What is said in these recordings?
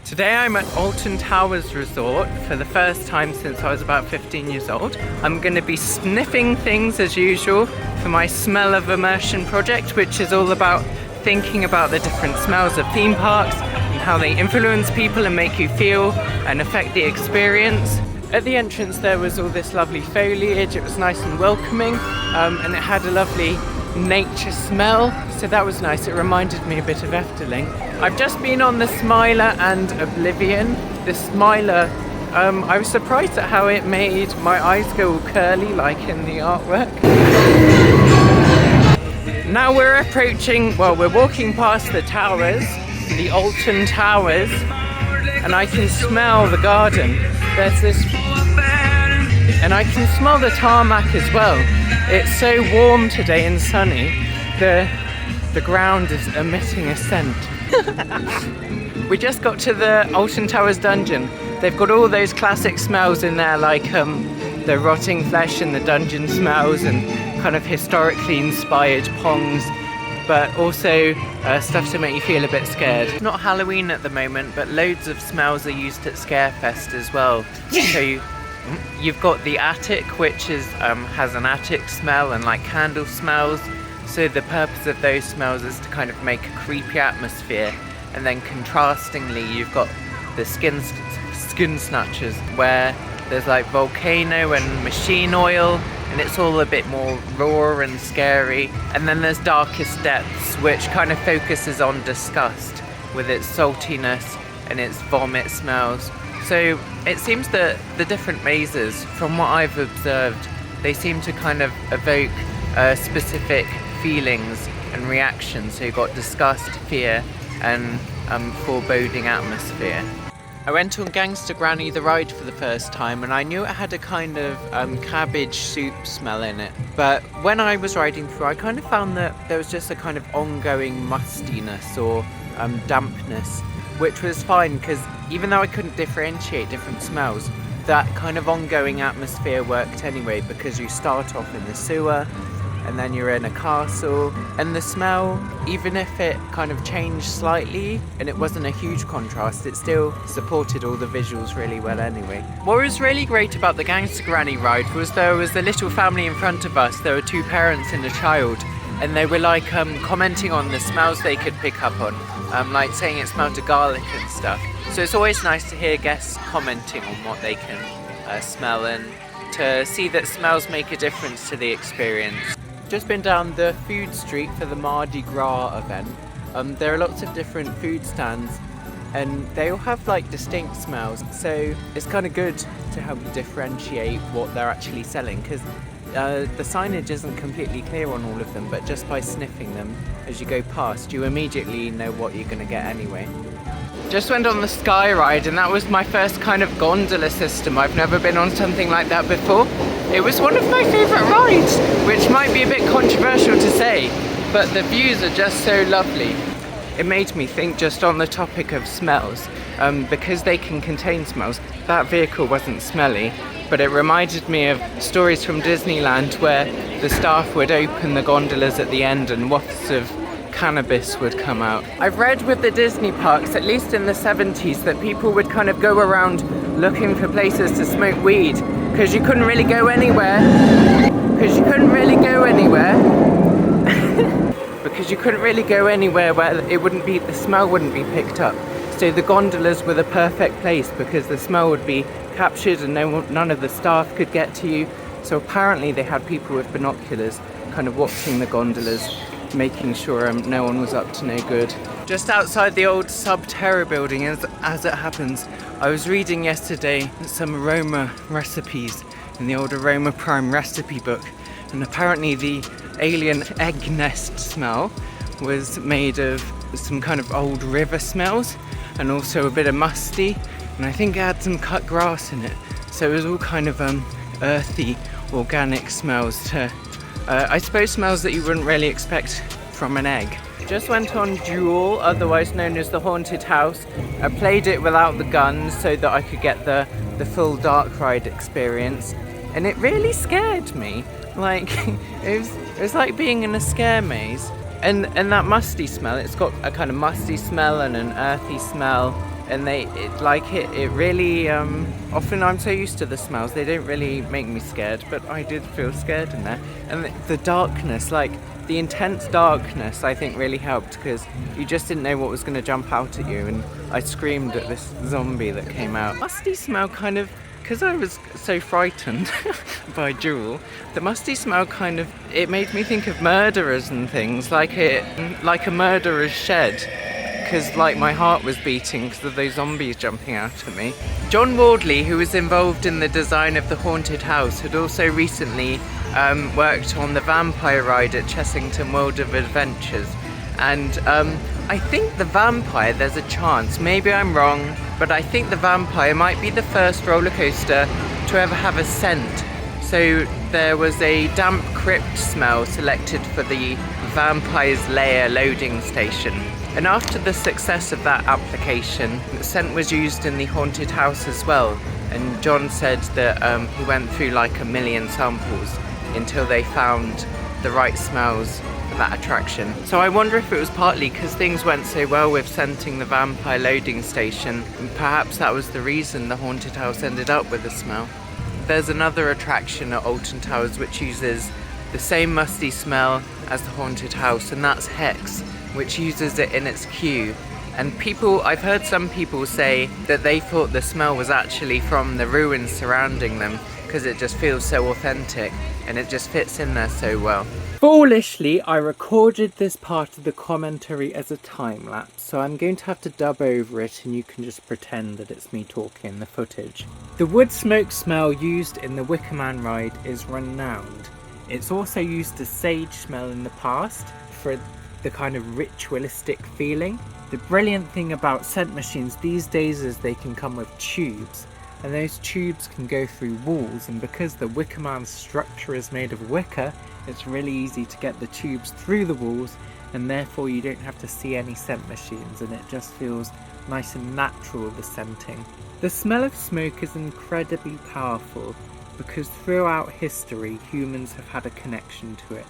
Today I'm at Alton Towers Resort for the first time since I was about 15 years old. I'm going to be sniffing things as usual for my Smell of Immersion project, which is all about thinking about the different smells of theme parks and how they influence people and make you feel and affect the experience. At the entrance there was all this lovely foliage, it was nice and welcoming, and it had a lovely nature smell, so that was nice. It reminded me a bit of Efteling. I've just been on the Smiler and Oblivion. The Smiler, I was surprised at how it made my eyes go all curly like in the artwork. Now we're approaching, well, we're walking past the towers, the Alton Towers, and I can smell the garden. There's this, and I can smell the tarmac as well. It's so warm today and sunny. The ground is emitting a scent. We just got to the Alton Towers dungeon. They've got all those classic smells in there, like the rotting flesh and the dungeon smells, and kind of historically inspired pongs, but also stuff to make you feel a bit scared. It's not Halloween at the moment, but loads of smells are used at Scarefest as well. So you've got the attic, which is has an attic smell and like candle smells. So the purpose of those smells is to kind of make a creepy atmosphere. And then contrastingly, you've got the skin snatchers, where there's like volcano and machine oil, and it's all a bit more raw and scary. And then there's Darkest Depths, which kind of focuses on disgust with its saltiness and its vomit smells. So it seems that the different mazes, from what I've observed, they seem to kind of evoke specific feelings and reactions. So you've got disgust, fear, and foreboding atmosphere. I went on Gangsta Granny the ride for the first time, and I knew it had a kind of cabbage soup smell in it. But when I was riding through, I kind of found that there was just a kind of ongoing mustiness or dampness, which was fine, because even though I couldn't differentiate different smells, that kind of ongoing atmosphere worked anyway, because you start off in the sewer and then you're in a castle, and the smell, even if it kind of changed slightly and it wasn't a huge contrast, it still supported all the visuals really well anyway. What was really great about the Gangsta Granny ride was there was a little family in front of us. There were two parents and a child, and they were like commenting on the smells they could pick up on, like saying it smelled of garlic and stuff. So it's always nice to hear guests commenting on what they can smell, and to see that smells make a difference to the experience. Just been down the food street for the Mardi Gras event. There are lots of different food stands, and they all have like distinct smells, so it's kind of good to help you differentiate what they're actually selling, because the signage isn't completely clear on all of them, but just by sniffing them as you go past, you immediately know what you're going to get anyway. Just went on the Skyride, and that was my first kind of gondola system. I've never been on something like that before. It was one of my favourite rides, which might be a bit controversial to say, but the views are just so lovely. It made me think, just on the topic of smells, because they can contain smells, that vehicle wasn't smelly, but it reminded me of stories from Disneyland where the staff would open the gondolas at the end and wafts of cannabis would come out. I've read with the Disney parks, at least in the 70s, that people would kind of go around looking for places to smoke weed, because you couldn't really go anywhere. Because you couldn't really go anywhere. Because you couldn't really go anywhere where it wouldn't be, the smell wouldn't be picked up. So the gondolas were the perfect place, because the smell would be captured and none of the staff could get to you. So apparently they had people with binoculars kind of watching the gondolas, making sure no one was up to no good. Just outside the old Sub-Terra building, as it happens, I was reading yesterday some aroma recipes in the old Aroma Prime recipe book, and apparently the alien egg nest smell was made of some kind of old river smells, and also a bit of musty, and I think it had some cut grass in it. So it was all kind of earthy, organic smells to I suppose smells that you wouldn't really expect from an egg. Just went on Duel, otherwise known as the Haunted House. I played it without the guns so that I could get the full dark ride experience, and it really scared me. Like, it was like being in a scare maze. And that musty smell, it's got a kind of musty smell and an earthy smell, and it really, often I'm so used to the smells, they don't really make me scared, but I did feel scared in there. And the darkness, like the intense darkness, I think really helped, because you just didn't know what was going to jump out at you, and I screamed at this zombie that came out. Musty smell kind of, because I was so frightened by Duel, the musty smell kind of, it made me think of murderers and things, like a murderer's shed, because like my heart was beating because of those zombies jumping out at me. John Wardley, who was involved in the design of the haunted house, had also recently worked on the vampire ride at Chessington World of Adventures, and I think the vampire, there's a chance, maybe I'm wrong, but I think the vampire might be the first roller coaster to ever have a scent. So there was a damp crypt smell selected for the Vampire's Lair loading station. And after the success of that application, the scent was used in the haunted house as well. And John said that he went through like 1 million samples until they found the right smells for that attraction. So I wonder if it was partly because things went so well with scenting the Vampire loading station, and perhaps that was the reason the haunted house ended up with the smell. There's another attraction at Alton Towers which uses the same musty smell as the haunted house, and that's Hex, which uses it in its queue. And I've heard some people say that they thought the smell was actually from the ruins surrounding them, because it just feels so authentic and it just fits in there so well. Foolishly, I recorded this part of the commentary as a time lapse, so I'm going to have to dub over it and you can just pretend that it's me talking in the footage. The wood smoke smell used in the Wicker Man ride is renowned. It's also used as sage smell in the past for the kind of ritualistic feeling. The brilliant thing about scent machines these days is they can come with tubes, and those tubes can go through walls, and because the Wicker Man's structure is made of wicker, it's really easy to get the tubes through the walls, and therefore you don't have to see any scent machines, and it just feels nice and natural, the scenting. The smell of smoke is incredibly powerful because throughout history humans have had a connection to it.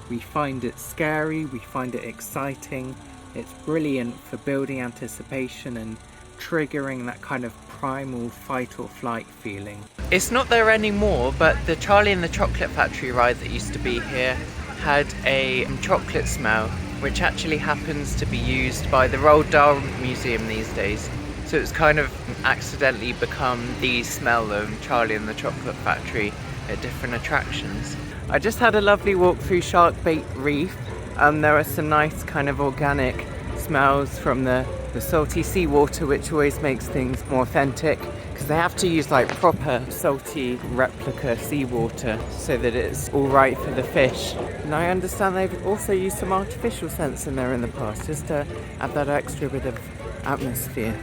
We find it scary, we find it exciting, it's brilliant for building anticipation and triggering that kind of primal fight or flight feeling. It's not there anymore, but the Charlie and the Chocolate Factory ride that used to be here had a chocolate smell, which actually happens to be used by the Roald Dahl Museum these days. So it's kind of accidentally become the smell of Charlie and the Chocolate Factory at different attractions. I just had a lovely walk through Sharkbait Reef. There are some nice kind of organic smells from the salty seawater, which always makes things more authentic, because they have to use like proper salty replica seawater so that it's all right for the fish. And I understand they've also used some artificial scents in there in the past, just to add that extra bit of atmosphere.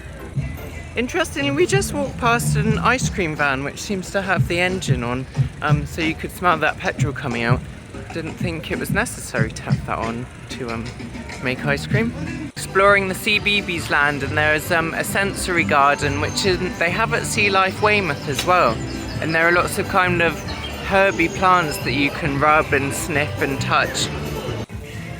Interestingly, we just walked past an ice cream van which seems to have the engine on, so you could smell that petrol coming out. Didn't think it was necessary to have that on to make ice cream. Exploring the CBeebies land, and there's a sensory garden which they have at Sea Life Weymouth as well, and there are lots of kind of herby plants that you can rub and sniff and touch.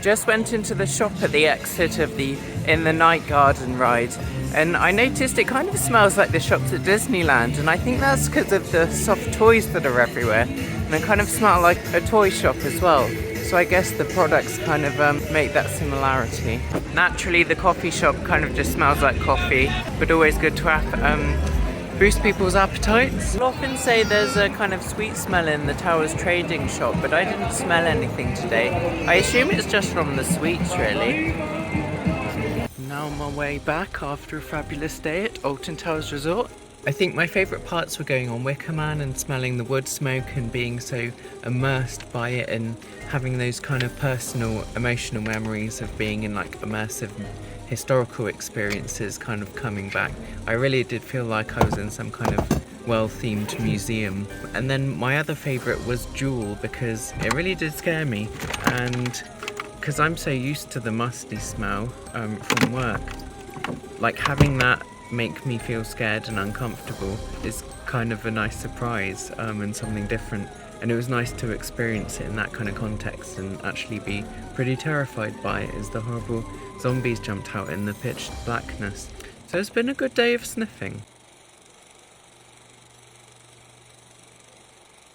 Just went into the shop at the exit of the In the Night Garden ride, and I noticed it kind of smells like the shops at Disneyland, and I think that's because of the soft toys that are everywhere, and they kind of smell like a toy shop as well. So I guess the products kind of make that similarity. Naturally, the coffee shop kind of just smells like coffee, but always good to have boost people's appetites. I'll often say there's a kind of sweet smell in the Towers trading shop, but I didn't smell anything today. I assume it's just from the sweets, really. Now on my way back after a fabulous day at Alton Towers Resort. I think my favourite parts were going on Wicker Man and smelling the wood smoke and being so immersed by it and having those kind of personal, emotional memories of being in like immersive historical experiences kind of coming back. I really did feel like I was in some kind of well-themed museum. And then my other favourite was Duel, because it really did scare me, and because I'm so used to the musty smell from work, like having that make me feel scared and uncomfortable is kind of a nice surprise and something different, and it was nice to experience it in that kind of context and actually be pretty terrified by it as the horrible zombies jumped out in the pitch blackness. So it's been a good day of sniffing.